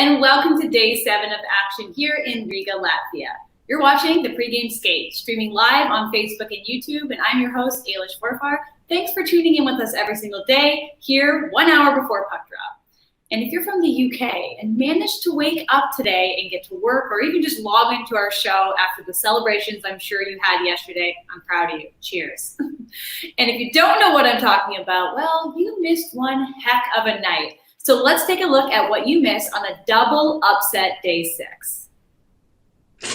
and welcome to day 7 of action here in Riga, Latvia. You're watching the Pregame Skate, streaming live on Facebook and YouTube, and I'm your host, IIHF. Thanks for tuning in with us every single day, here 1 hour before puck drop. And if you're from the UK and managed to wake up today and get to work, or even just log into our show after the celebrations I'm sure you had yesterday, I'm proud of you. Cheers. And if you don't know what I'm talking about, well, you missed one heck of a night. So let's take a look at what you missed on a double upset day 6. So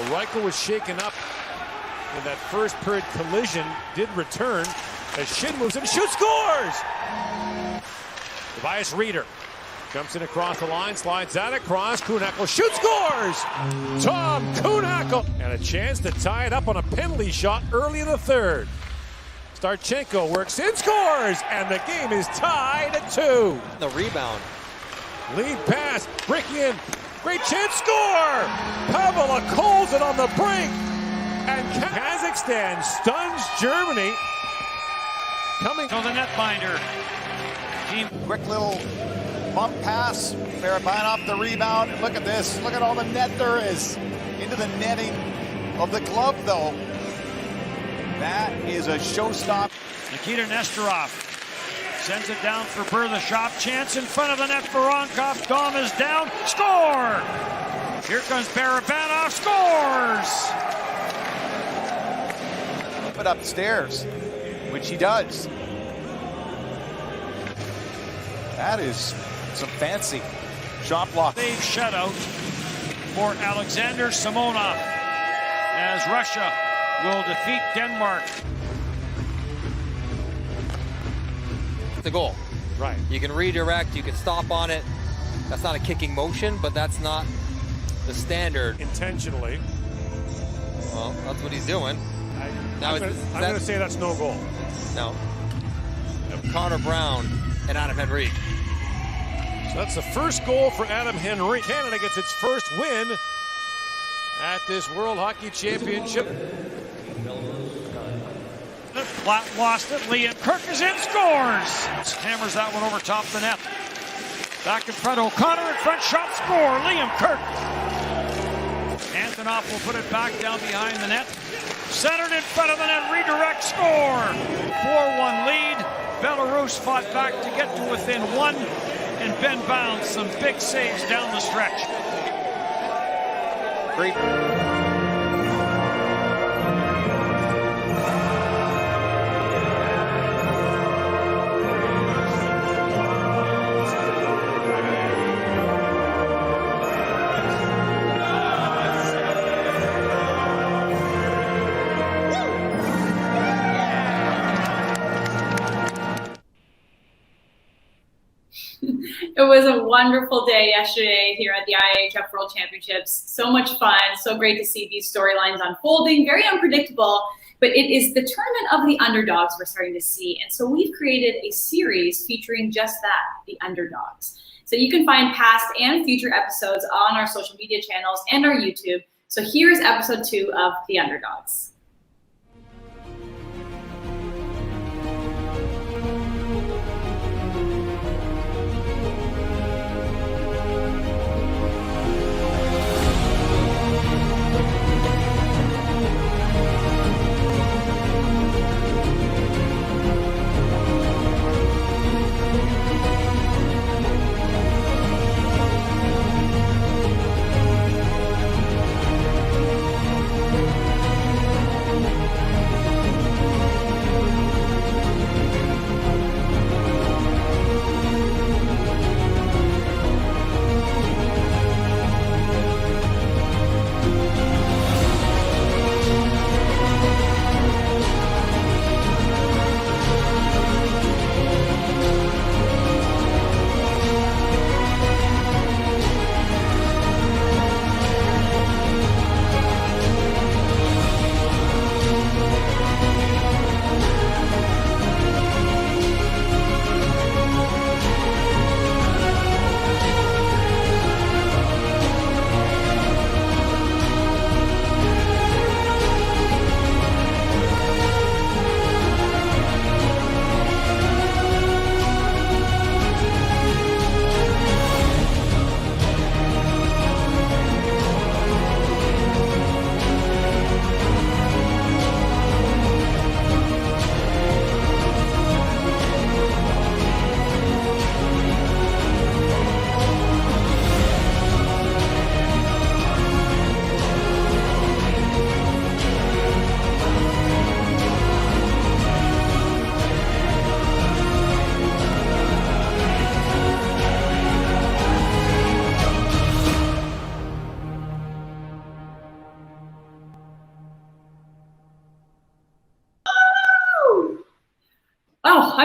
Reichel was shaken up in that first period collision, did return as Shin moves in, shoots, scores! Tobias Reeder jumps in across the line, slides that across, Kuhnhackl shoots, scores! Tom Kuhnhackl! And a chance to tie it up on a penalty shot early in the third. Starchenko works in, scores! And the game is tied at 2. The rebound. Lead pass, breaking in, great chance, score! Pavel calls it on the brink. And Kazakhstan stuns Germany. Coming to the netminder. Quick little bump pass. Barabanov the rebound. And look at this. Look at all the net there is. Into the netting of the glove, though. That is a showstopper. Nikita Nesterov sends it down for Berthashov. Chance in front of the net for Ronkov. Dom is down. Score! Here comes Barabanov. Scores! It upstairs, which he does. That is some fancy shot block. Big shutout for Alexander Simonov as Russia will defeat Denmark. The goal. Right. You can redirect, you can stop on it. That's not a kicking motion, but that's not the standard. Intentionally. Well, that's what he's doing. I'm going to say that's no goal. No. Connor Brown and Adam Henry. So that's the first goal for Adam Henry. Canada gets its first win at this World Hockey Championship. Platt lost it. Liam Kirk is in, scores! Hammers that one over top the net. Back in front, O'Connor in front, shot, score! Liam Kirk. Antonov will put it back down behind the net. Centered in front of the net, redirect, score! 4-1 lead. Belarus fought back to get to within 1, and Ben Bounds some big saves down the stretch. Great. It was a wonderful day yesterday here at the IIHF World Championships. So much fun, so great to see these storylines unfolding, very unpredictable, but it is the tournament of the underdogs we're starting to see. And so we've created a series featuring just that, the underdogs. So you can find past and future episodes on our social media channels and our YouTube. So here's episode 2 of the underdogs.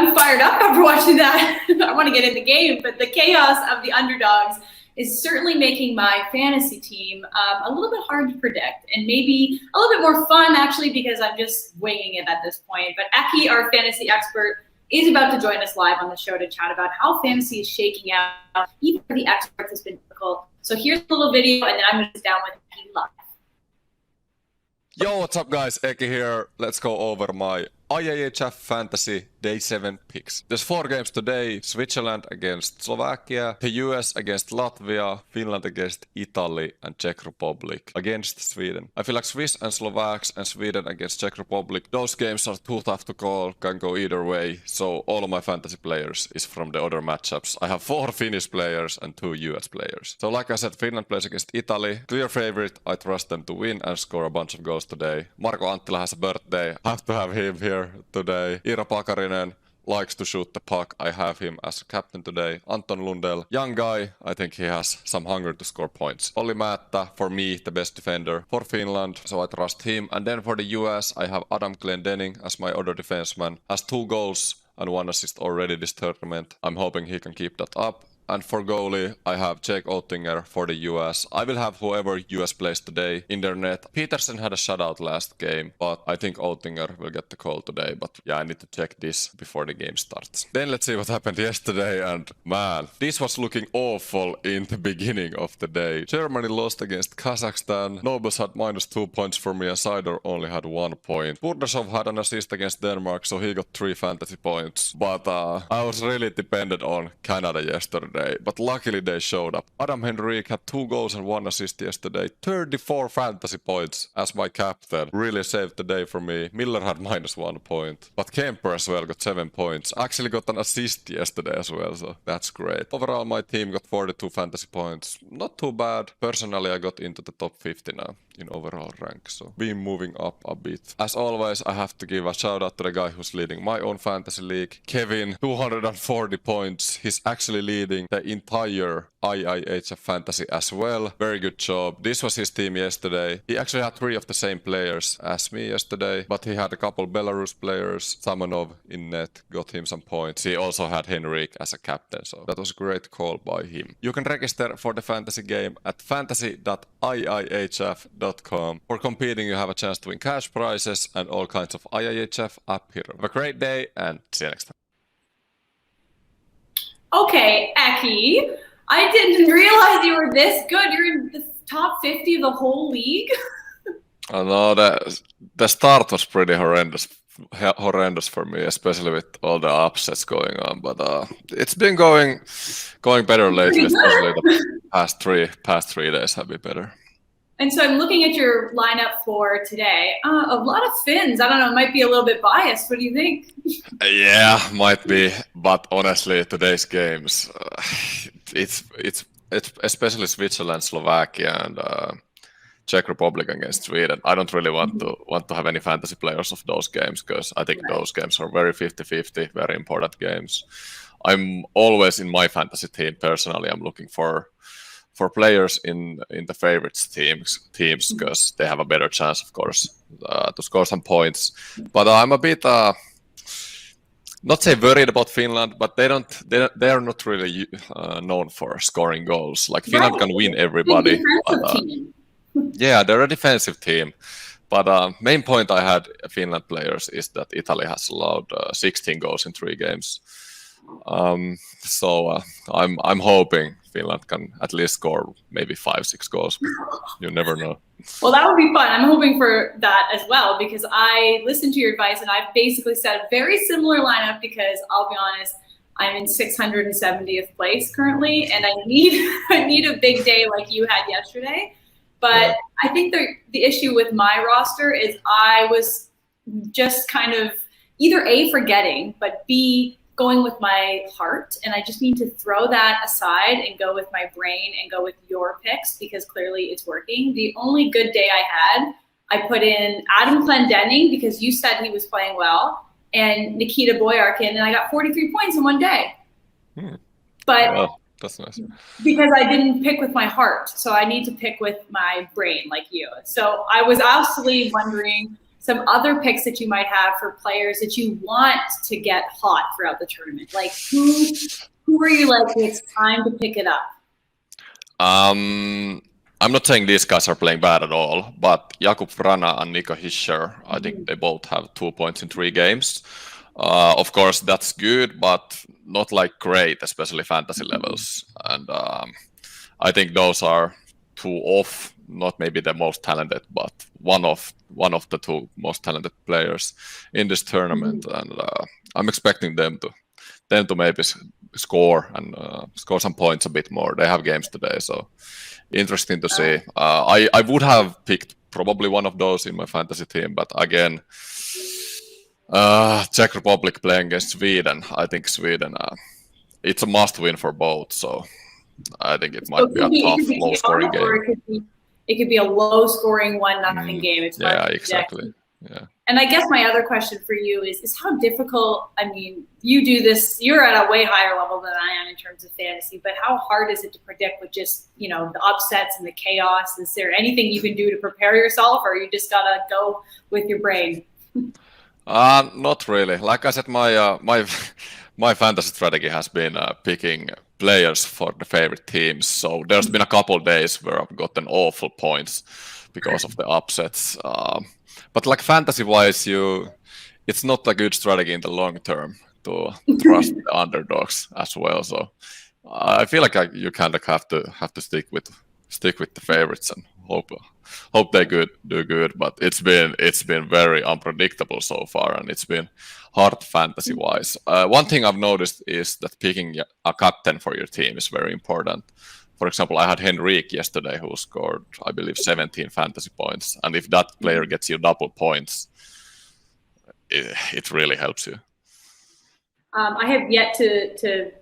I'm fired up after watching that. I want to get in the game, but the chaos of the underdogs is certainly making my fantasy team a little bit hard to predict, and maybe a little bit more fun actually, because I'm just winging it at this point. But Eki, our fantasy expert, is about to join us live on the show to chat about how fantasy is shaking out. Even for the experts, it's been difficult. So here's a little video, and then I'm going to sit down with Eki live. Yo, what's up guys, Eki here. Let's go over my IIHF Fantasy Day 7 picks. There's 4 games today. Switzerland against Slovakia, the US against Latvia, Finland against Italy, and Czech Republic against Sweden. I feel like Swiss and Slovaks and Sweden against Czech Republic, those games are too tough to call, can go either way. So all of my fantasy players is from the other matchups. I have 4 Finnish players and 2 US players. So like I said, Finland plays against Italy. Clear favorite, I trust them to win and score a bunch of goals today. Marko Anttila has a birthday, have to have him here today. Iiro Pakarinen likes to shoot the puck. I have him as a captain today. Anton Lundell, young guy. I think he has some hunger to score points. Olli Määttä, for me, the best defender for Finland, so I trust him. And then for the US, I have Adam Glendening as my other defenseman. Has 2 goals and 1 assist already this tournament. I'm hoping he can keep that up. And for goalie, I have Jake Oettinger for the US. I will have whoever US plays today in their net. Peterson had a shutout last game, but I think Oettinger will get the call today. But yeah, I need to check this before the game starts. Then let's see what happened yesterday. And man, this was looking awful in the beginning of the day. Germany lost against Kazakhstan. Nobles had -2 points for me and Seider only had 1 point. Burdasov had an assist against Denmark, so he got 3 fantasy points. But I was really dependent on Canada yesterday. But luckily they showed up. Adam Henrique had 2 goals and 1 assist yesterday. 34 fantasy points as my captain. Really saved the day for me. Miller had -1 point. But Kemper as well got 7 points. Actually got an assist yesterday as well, so that's great. Overall my team got 42 fantasy points. Not too bad. Personally I got into the top 50 now in overall rank, so been moving up a bit. As always, I have to give a shout out to the guy who's leading my own fantasy league. Kevin, 240 points. He's actually leading the entire IIHF fantasy as well. Very good job. This was his team yesterday. He actually had 3 of the same players as me yesterday, but he had a couple Belarus players. Samanov in net got him some points. He also had Henrik as a captain, so that was a great call by him. You can register for the fantasy game at fantasy.iihf.com. For competing, you have a chance to win cash prizes and all kinds of IIHF app hero. Have a great day and see you next time. Okay, Eki, I didn't realize you were this good. You're in the top 50 of the whole league. I know the start was pretty horrendous for me, especially with all the upsets going on. But it's been going better lately, especially the past three days have been better. And so I'm looking at your lineup for today. A lot of Finns. I don't know, it might be a little bit biased. What do you think? Yeah, might be. But honestly, today's games, it's especially Switzerland, Slovakia, and Czech Republic against Sweden. I don't really want to have any fantasy players of those games because I think those games are very 50-50, very important games. I'm always in my fantasy team personally. I'm looking for players in the favorites teams because they have a better chance, of course, to score some points. But I'm a bit not say worried about Finland, but they are not really known for scoring goals. Like Finland can win everybody. Yeah, they're a defensive team. But main point I had Finland players is that Italy has allowed 16 goals in 3 games. So I'm hoping Finland can at least score maybe 5-6 goals. You never know. Well, that would be fun. I'm hoping for that as well because I listened to your advice and I've basically set a very similar lineup because I'll be honest, I'm in 670th place currently and I need a big day like you had yesterday. But I think the issue with my roster is I was just kind of either A, forgetting, but B, going with my heart, and I just need to throw that aside and go with my brain and go with your picks because clearly it's working. The only good day I had, I put in Adam Glendening because you said he was playing well, and Nikita Boyarkin, and I got 43 points in one day. But well, that's nice. Because I didn't pick with my heart, so I need to pick with my brain like you. So I was absolutely wondering some other picks that you might have for players that you want to get hot throughout the tournament? Like who are you like, it's time to pick it up? I'm not saying these guys are playing bad at all, but Jakub Vrana and Nico Hischier, I think they both have 2 points in 3 games. Of course, that's good, but not like great, especially fantasy levels. And I think those are 2 off, not maybe the most talented, but one of the 2 most talented players in this tournament. And I'm expecting them to maybe score and score some points a bit more. They have games today, so interesting to see. I would have picked probably one of those in my fantasy team, but again, Czech Republic playing against Sweden. I think Sweden, it's a must-win for both. So I think it might be a tough, low-scoring game. It could be a low-scoring 1-0 game. It's exactly. Yeah. And I guess my other question for you is how difficult, I mean, you do this, you're at a way higher level than I am in terms of fantasy, but how hard is it to predict with just, the upsets and the chaos? Is there anything you can do to prepare yourself, or you just gotta go with your brain? Not really. Like I said, my fantasy strategy has been picking players for the favorite teams. So there's been a couple of days where I've gotten awful points because of the upsets. But like fantasy-wise, it's not a good strategy in the long term to trust the underdogs as well. So I feel like you kind of have to stick with the favorites and hope they do good. But it's been very unpredictable so far, and it's been hard fantasy-wise. One thing I've noticed is that picking a captain for your team is very important. For example, I had Henrique yesterday who scored, I believe, 17 fantasy points. And if that player gets you double points, it really helps you. I have yet to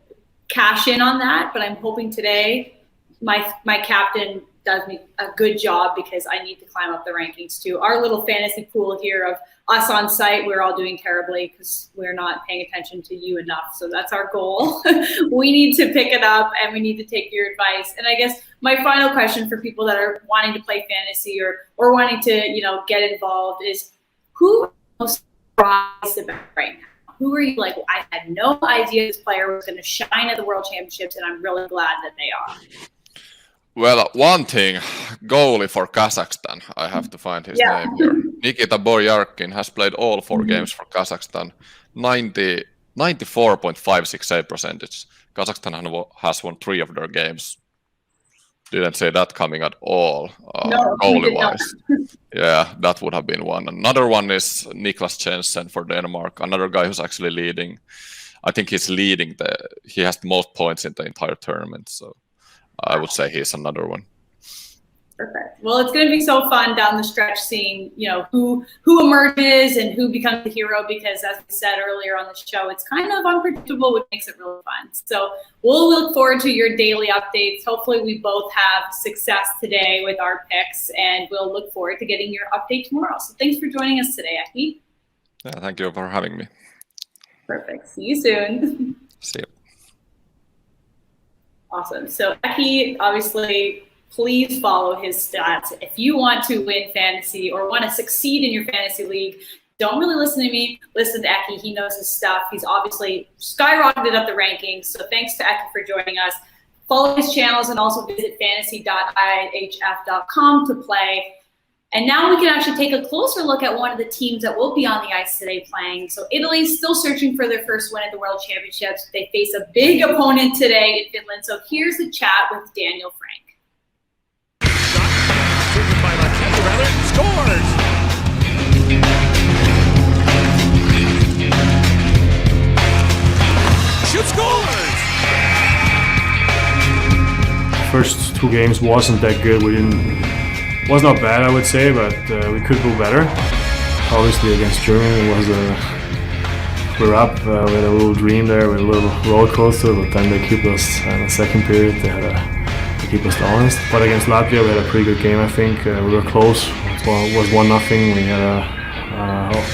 cash in on that, but I'm hoping today my captain does me a good job, because I need to climb up the rankings too. Our little fantasy pool here of us on site, we're all doing terribly because we're not paying attention to you enough. So that's our goal. We need to pick it up, and we need to take your advice. And I guess my final question for people that are wanting to play fantasy or wanting to, get involved is, who are you most surprised about right now? Who are you like, I had no idea this player was going to shine at the World Championships, and I'm really glad that they are? Well, one thing, goalie for Kazakhstan, I have to find his name here. Nikita Boryarkin has played all 4 games for Kazakhstan, 94.56 save percentage. Kazakhstan has won 3 of their games. Didn't say that coming at all, goalie-wise. Yeah, that would have been one. Another one is Niklas Jensen for Denmark, another guy who's actually leading. I think he's leading he has the most points in the entire tournament, so I would say he's another one. Perfect. Well, it's going to be so fun down the stretch seeing, who emerges and who becomes the hero, because as we said earlier on the show, it's kind of unpredictable, which makes it really fun. So we'll look forward to your daily updates. Hopefully we both have success today with our picks, and we'll look forward to getting your update tomorrow. So thanks for joining us today, Aki. Yeah, thank you for having me. Perfect. See you soon. See you. Awesome. So Aki, obviously, please follow his stats. If you want to win fantasy or want to succeed in your fantasy league, don't really listen to me. Listen to Aki. He knows his stuff. He's obviously skyrocketed up the rankings. So thanks to Aki for joining us. Follow his channels and also visit fantasy.iihf.com to play. And now we can actually take a closer look at one of the teams that will be on the ice today playing. So Italy's still searching for their first win at the World Championships. They face a big opponent today in Finland. So here's the chat with Daniel Frank. Driven by Marquette, rather, scores! Shoot, scores! First 2 games wasn't that good. Was not bad, I would say, but we could do better. Obviously against Germany, we're up. We had a little dream there, with a little roller coaster, but then they keep us in the second period. They keep us honest. But against Latvia, we had a pretty good game. I think we were close. It was 1-0. We had a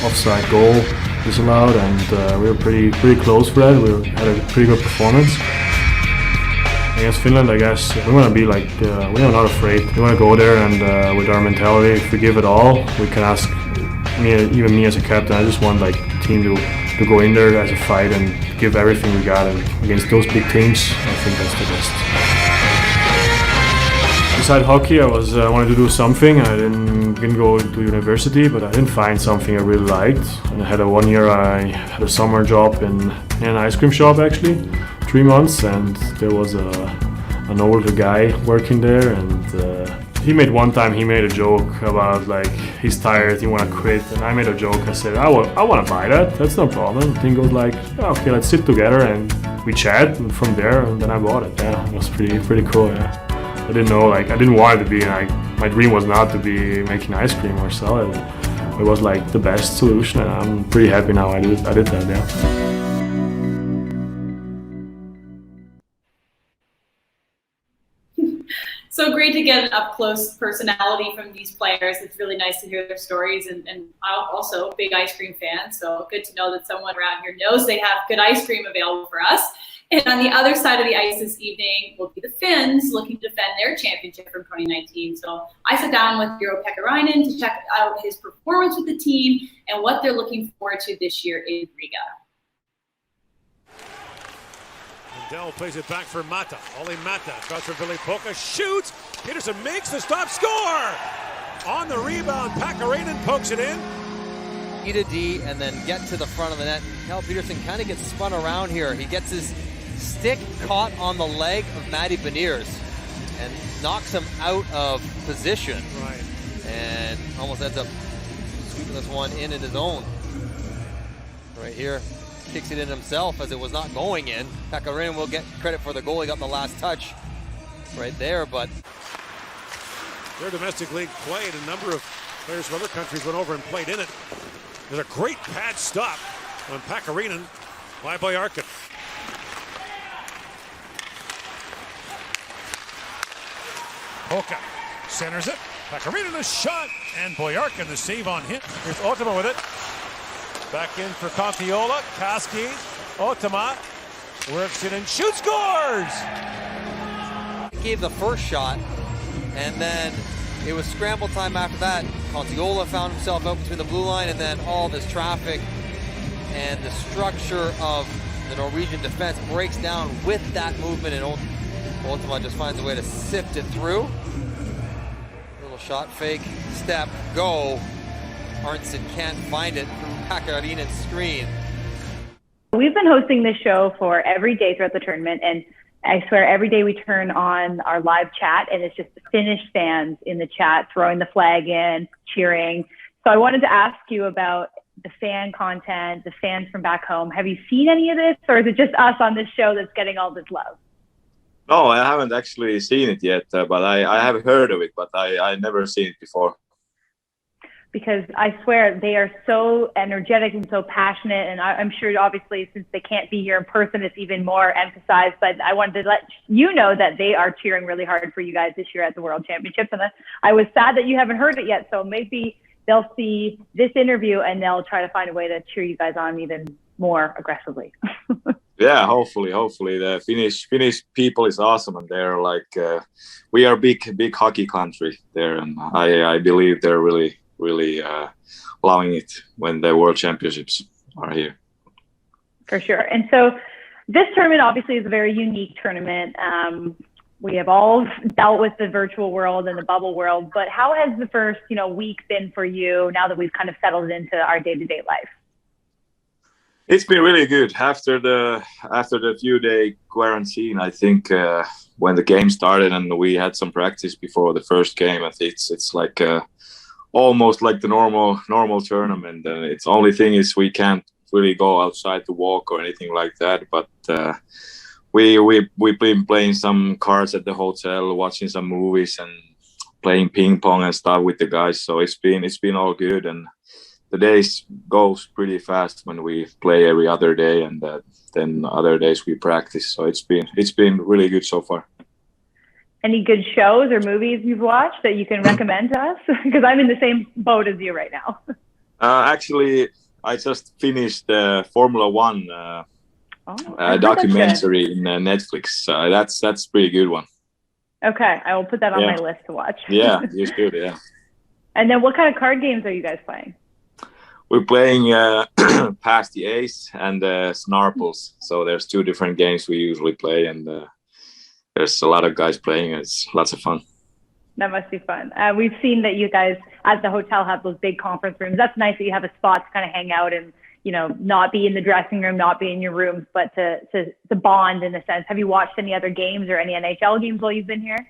offside goal disallowed, and we were pretty close for that. We had a pretty good performance. Against Finland, I guess we want to be like, we're not afraid. We want to go there, and with our mentality, if we give it all, we can ask even me as a captain, I just want like the team to go in there as a fight and give everything we got. And against those big teams, I think that's the best. Besides hockey, I wanted to do something. I didn't go to university, but I didn't find something I really liked. And I had one year I had a summer job in an ice cream shop, actually, 3 months, and there was an older guy working there, and he made a joke about like he's tired, he want to quit, and I made a joke. I said I want to buy that. That's no problem. He goes like, okay, let's sit together, and we chat, and from there, and then I bought it. Yeah, it was pretty cool. Yeah. I didn't want it to be like, my dream was not to be making ice cream or sell it. It was like the best solution, and I'm pretty happy now I did that, yeah. So great to get an up-close personality from these players. It's really nice to hear their stories, and I'm also a big ice cream fan, so good to know that someone around here knows they have good ice cream available for us. And on the other side of the ice this evening will be the Finns looking to defend their championship from 2019. So I sat down with Eero Pekka-Rainen to check out his performance with the team and what they're looking forward to this year in Riga. Dell plays it back for Mata. Olli Mata goes for Veli-Pekka, shoots. Peterson makes the stop, score! On the rebound, Pekka-Rainen pokes it in. E to D and then get to the front of the net. Cal Peterson kind of gets spun around here. He gets his stick caught on the leg of Matty Beniers and knocks him out of position. Right. And almost ends up sweeping this one in his own. Right here. Kicks it in himself as it was not going in. Pekka-Rainen will get credit for the goal. He got the last touch right there, but their domestic league played. A number of players from other countries went over and played in it. There's a great pad stop on Pekka-Rainen by Boyarkin. Hoka centers it. Pekka-Rainen a shot, and Boyarkin the save on him. Here's Otama with it. Back in for Kontiola. Kaski. Otama works it and shoots, scores! He gave the first shot, and then it was scramble time after that. Kontiola found himself out between the blue line, and then all this traffic and the structure of the Norwegian defense breaks down with that movement, and Otama just finds a way to sift it through. Little shot fake, step, go. Arntzen can't find it through Pekka-Rainen's screen. We've been hosting this show for every day throughout the tournament, and I swear every day we turn on our live chat and it's just the Finnish fans in the chat throwing the flag in, cheering. So I wanted to ask you about the fan content, the fans from back home. Have you seen any of this, or is it just us on this show that's getting all this love? No, I haven't actually seen it yet, but I have heard of it, but I never seen it before. Because I swear they are so energetic and so passionate, and I'm sure obviously since they can't be here in person, it's even more emphasized, but I wanted to let you know that they are cheering really hard for you guys this year at the World Championships, and I was sad that you haven't heard it yet, so maybe they'll see this interview and they'll try to find a way to cheer you guys on even more aggressively. Yeah, hopefully the Finnish people is awesome, and they're like we are big hockey country there, and I believe they're really allowing it when the World Championships are here. For sure. And so this tournament obviously is a very unique tournament. We have all dealt with the virtual world and the bubble world, but how has the first week been for you now that we've kind of settled into our day-to-day life? It's been really good after the few-day quarantine. I think when the game started and we had some practice before the first game, I think it's like almost like the normal tournament. And its only thing is we can't really go outside to walk or anything like that. But we've been playing some cards at the hotel, watching some movies, and playing ping pong and stuff with the guys. So it's been all good, and the days goes pretty fast when we play every other day, and then other days we practice. So it's been really good so far. Any good shows or movies you've watched that you can recommend to us? Because I'm in the same boat as you right now. Actually, I just finished the Formula One documentary in Netflix. That's a pretty good one. Okay, I will put that on my list to watch. Yeah, you should. Yeah. And then, what kind of card games are you guys playing? we're playing past the ace and snarples. So there's 2 different games we usually play, and there's a lot of guys playing. It's lots of fun. That must be fun. We've seen that you guys at the hotel have those big conference rooms. That's nice that you have a spot to kind of hang out and, you know, not be in the dressing room, not be in your rooms, but to bond in a sense. Have you watched any other games or any NHL games while you've been here?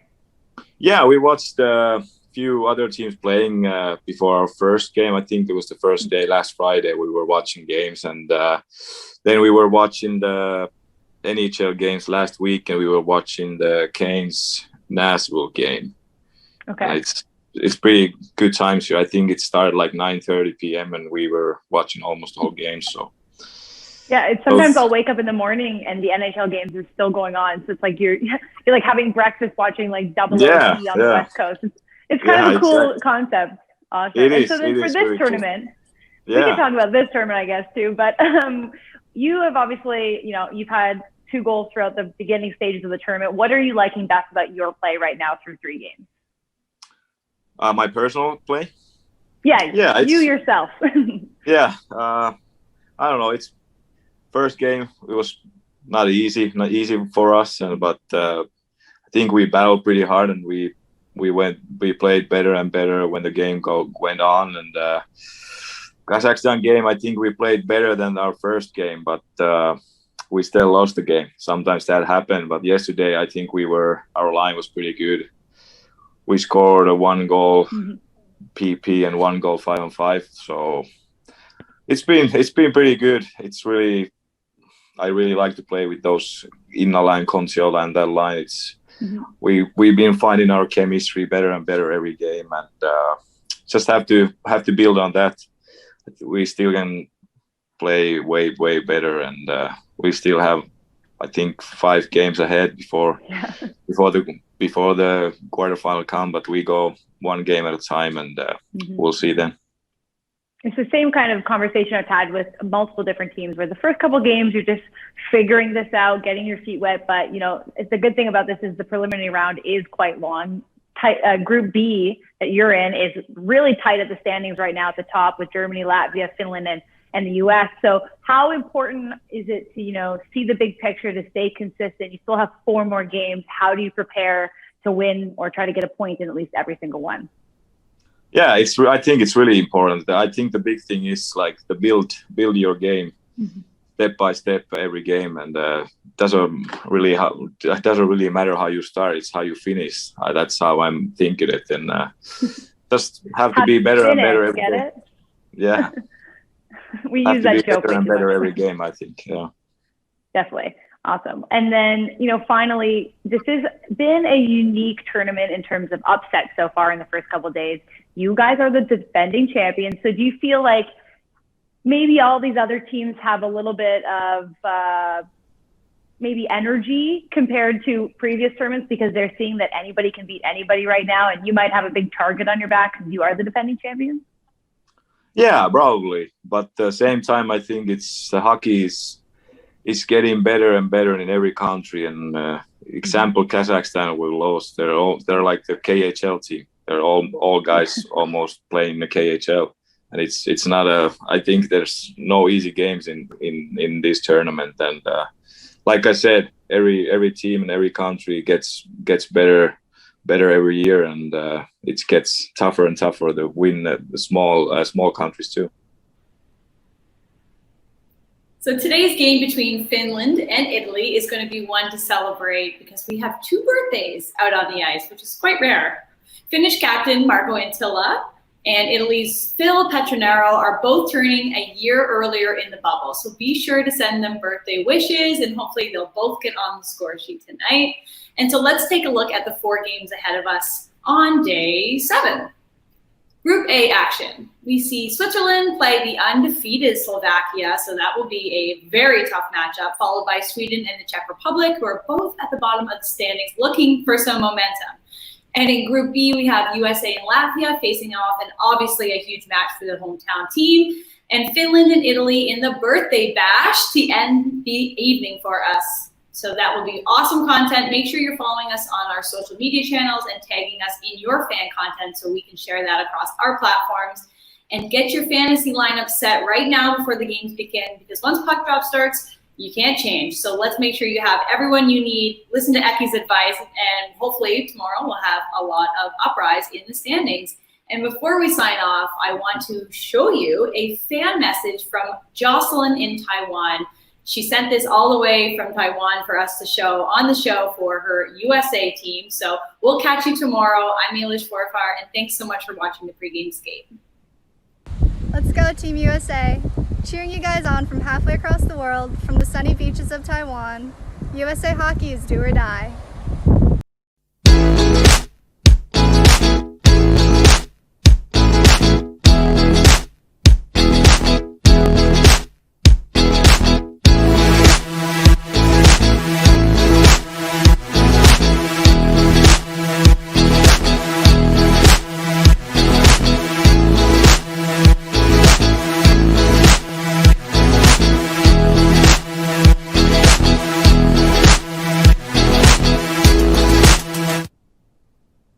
Yeah, we watched a few other teams playing before our first game. I think it was the first day last Friday. We were watching games, and then we were watching the NHL games last week, and we were watching the Canes Nashville game. Okay. It's pretty good times here. I think it started like 9:30 p.m. and we were watching almost the whole game. So yeah, sometimes I'll wake up in the morning and the NHL games are still going on. So it's like you're like having breakfast watching like double OT on the West Coast. It's kind of a cool concept. Awesome. It so then for this tournament, cool. We can talk about this tournament, I guess, too. But you have obviously, you know, you've had 2 goals throughout the beginning stages of the tournament. What are you liking best about your play right now through 3 games? My personal play? Yeah, you yourself. Yeah. I don't know. It's first game. It was not easy for us, but I think we battled pretty hard, and we played better and better when the game went on. And Kazakhstan game, I think we played better than our first game, but we still lost the game. Sometimes that happened, but yesterday I think our line was pretty good. We scored a 1 goal PP and 1 goal 5-on-5. So it's been pretty good. I really like to play with those Inna line, Kontiola, and that line. We've been finding our chemistry better and better every game, and just have to build on that. We still can play way better, and we still have, I think, 5 games ahead before the quarterfinal come, but we go 1 game at a time, and we'll see then. It's the same kind of conversation I've had with multiple different teams where the first couple of games, you're just figuring this out, getting your feet wet. But, you know, it's the good thing about this is the preliminary round is quite long. Group B that you're in is really tight at the standings right now at the top with Germany, Latvia, Finland, and the U.S. So how important is it to, you know, see the big picture, to stay consistent? You still have 4 more games. How do you prepare to win or try to get a point in at least every single one? Yeah, I think it's really important. I think the big thing is like the build your game step by step every game, and doesn't really matter how you start. It's how you finish. That's how I'm thinking it, and just have to be better and better every game. Yeah. We use that joke better and better every game, I think. Yeah, definitely. Awesome. And then, you know, finally, this has been a unique tournament in terms of upsets so far in the first couple of days. You guys are the defending champions. So do you feel like maybe all these other teams have a little bit of maybe energy compared to previous tournaments because they're seeing that anybody can beat anybody right now, and you might have a big target on your back because you are the defending champions? Yeah, probably. But at the same time, I think the hockey is getting better and better in every country. And example, Kazakhstan we lost. They're like the KHL team. They're all guys almost playing the KHL, and it's not I think there's no easy games in this tournament. And like I said, every team and every country gets better every year, and it gets tougher and tougher to win the small countries too. So today's game between Finland and Italy is going to be one to celebrate because we have 2 birthdays out on the ice, which is quite rare. Finnish captain Marco Antila and Italy's Phil Petronaro are both turning a year earlier in the bubble. So be sure to send them birthday wishes, and hopefully they'll both get on the score sheet tonight. And so let's take a look at the 4 games ahead of us on day 7. Group A action. We see Switzerland play the undefeated Slovakia, so that will be a very tough matchup, followed by Sweden and the Czech Republic, who are both at the bottom of the standings looking for some momentum. And in Group B, we have USA and Latvia facing off, and obviously a huge match for the hometown team, and Finland and Italy in the birthday bash to end the evening for us. So that will be awesome content. Make sure you're following us on our social media channels and tagging us in your fan content so we can share that across our platforms. And get your fantasy lineup set right now before the games begin, because once puck drop starts, you can't change. So let's make sure you have everyone you need. Listen to Eki's advice, and hopefully tomorrow we'll have a lot of uprise in the standings. And before we sign off, I want to show you a fan message from Jocelyn in Taiwan. She sent this all the way from Taiwan for us to show on the show for her USA team. So we'll catch you tomorrow. I'm Eilish Forfar, and thanks so much for watching the Pregame Skate. Let's go, Team USA. Cheering you guys on from halfway across the world, from the sunny beaches of Taiwan. USA hockey is do or die.